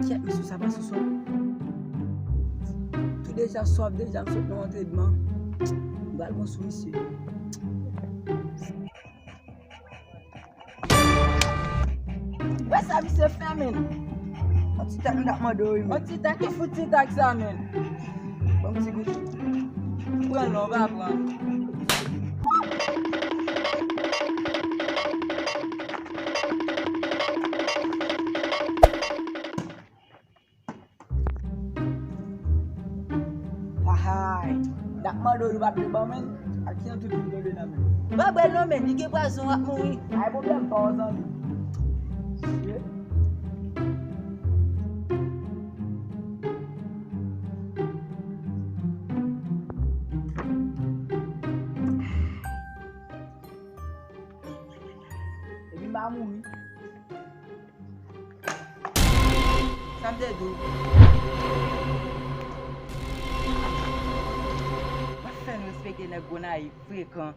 Check monsieur, ça va ce soir. Tout déjà soif, déjà me saute dans l'entraînement. Va le bon sou ici. Ouais, ça monsieur fait, men. On t'y tac dans ma dos, men. On t'y tac, il faut t'y tac ça, men. Bon, petit goût. Prends-le, on va prendre. Hai, dak mado di bat ba men, ak yan tout une dole na men. Ba bel no men, di ge poisson ak moui. Ay problem pa ozan. Ebi ba moui. Samde do. Respekte nèg gona yi fréquent.